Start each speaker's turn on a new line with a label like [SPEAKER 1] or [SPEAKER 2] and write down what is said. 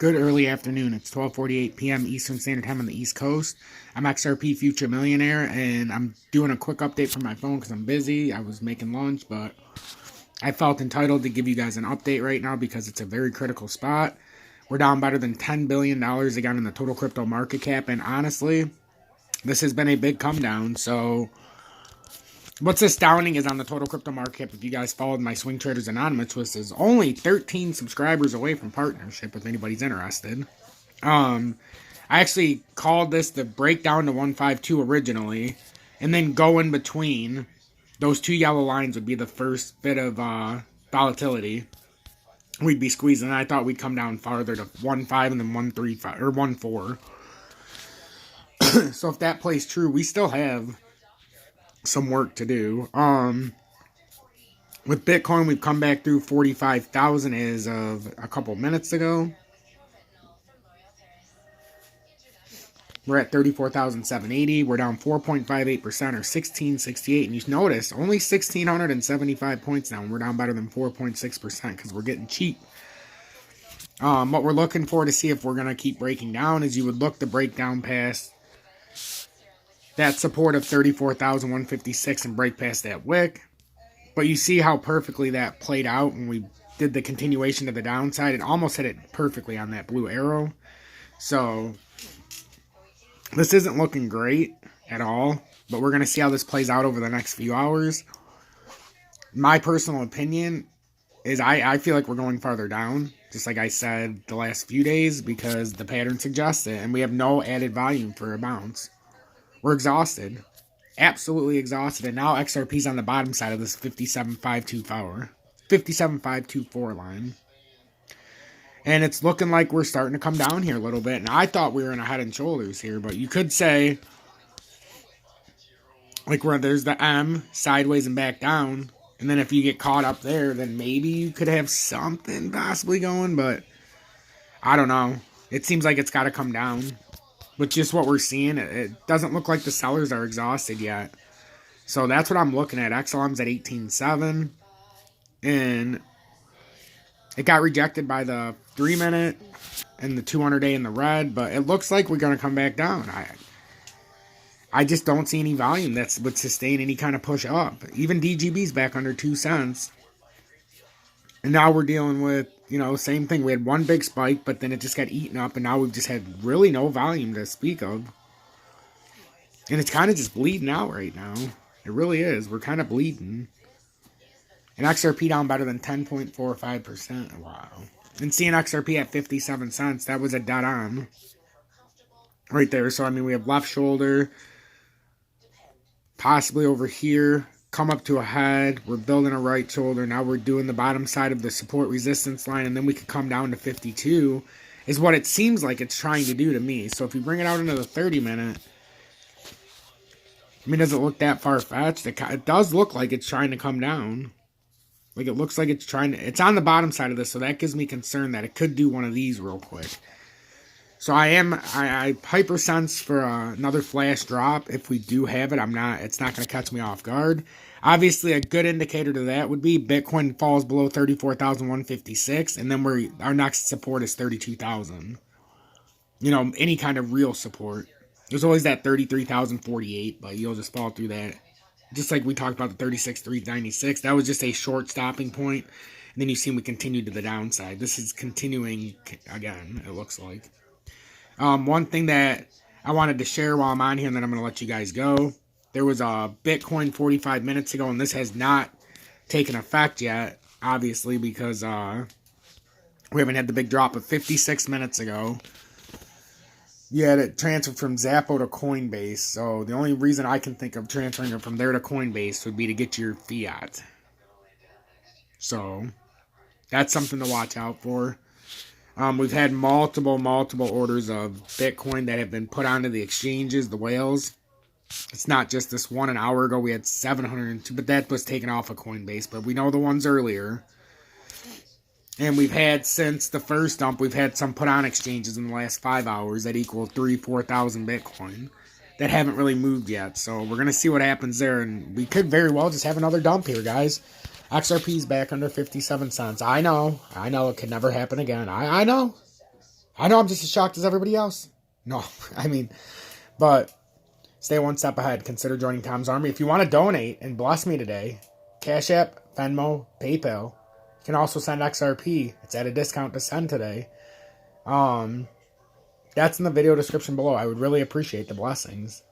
[SPEAKER 1] Good early afternoon. It's 12:48 p.m. Eastern Standard Time on the East Coast. I'm XRP Future Millionaire, and I'm doing a quick update from my phone because I'm busy. I was making lunch, but I felt entitled to give you guys an update right now because it's a very critical spot. We're down better than $10 billion again in the total crypto market cap, and honestly, this has been a big come down. So what's astounding is on the total crypto market cap, if you guys followed my Swing Traders Anonymous list, is only 13 subscribers away from partnership if anybody's interested. I actually called this the breakdown to 152 originally, and then go in between. Those two yellow lines would be the first bit of volatility we'd be squeezing. And I thought we'd come down farther to 1.5 and then 1.35 or 1.4. So if that plays true, we still have some work to do. With Bitcoin, we've come back through 45,000 as of a couple minutes ago. We're at 34,780. We're down 4.58% or 1668. And you notice only 1,675 points now. And we're down better than 4.6% because we're getting cheap. What we're looking for to see if we're going to keep breaking down is you would look to break down past that support of 34,156 and break past that wick. But you see how perfectly that played out when we did the continuation to the downside. It almost hit it perfectly on that blue arrow. So this isn't looking great at all, but we're going to see how this plays out over the next few hours. My personal opinion is I feel like we're going farther down, just like I said the last few days, because the pattern suggests it, and we have no added volume for a bounce. We're exhausted. Absolutely exhausted. And now XRP's on the bottom side of this 57.524 line. And it's looking like we're starting to come down here a little bit. And I thought we were in a head and shoulders here. But you could say, like, where there's the M, sideways and back down. And then if you get caught up there, then maybe you could have something possibly going. But I don't know. It seems like it's got to come down. But just what we're seeing, it doesn't look like the sellers are exhausted yet. So that's what I'm looking at. XLM's at 18.7. And it got rejected by the 3-minute and the 200-day in the red. But it looks like we're going to come back down. I just don't see any volume that would sustain any kind of push up. Even DGB's back under 2 cents. And now we're dealing with, same thing. We had one big spike, but then it just got eaten up. And now we've just had really no volume to speak of. And it's kind of just bleeding out right now. It really is. We're kind of bleeding. And XRP down better than 10.45%. Wow. And seeing XRP at 57 cents, that was a dead on right there. So, we have left shoulder, possibly over here, come up to a head. We're building a right shoulder. Now we're doing the bottom side of the support resistance line, and then we could come down to 52 is what it seems like it's trying to do to me. So if you bring it out into the 30-minute, does it look that far-fetched? It does look like it's trying to come down. Like, it looks like it's trying to... It's on the bottom side of this, so that gives me concern that it could do one of these real quick. So I hypersense for another flash drop. If we do have it, it's not going to catch me off guard. Obviously, a good indicator to that would be Bitcoin falls below 34,156, and then our next support is 32,000. Any kind of real support. There's always that 33,048, but you'll just fall through that. Just like we talked about the 36,396, that was just a short stopping point, and then you see we continue to the downside. This is continuing again, it looks like. One thing that I wanted to share while I'm on here, and then I'm going to let you guys go. There was a Bitcoin 45 minutes ago, and this has not taken effect yet, obviously, because we haven't had the big drop of 56 minutes ago. Yeah, it transferred from Zappo to Coinbase. So the only reason I can think of transferring it from there to Coinbase would be to get your fiat. So that's something to watch out for. We've had multiple orders of Bitcoin that have been put onto the exchanges, the whales. It's not just this one. An hour ago we had 702, but that was taken off of Coinbase. But we know the ones earlier. And we've had, since the first dump, we've had some put on exchanges in the last 5 hours that equal 4,000 Bitcoin that haven't really moved yet. So we're going to see what happens there. And we could very well just have another dump here, guys. XRP's back under 57 cents. I know it could never happen again. I know. I know I'm just as shocked as everybody else. No, I mean, but stay one step ahead. Consider joining Tom's Army. If you want to donate and bless me today, Cash App, Venmo, PayPal. You can also send XRP. It's at a discount to send today. That's in the video description below. I would really appreciate the blessings.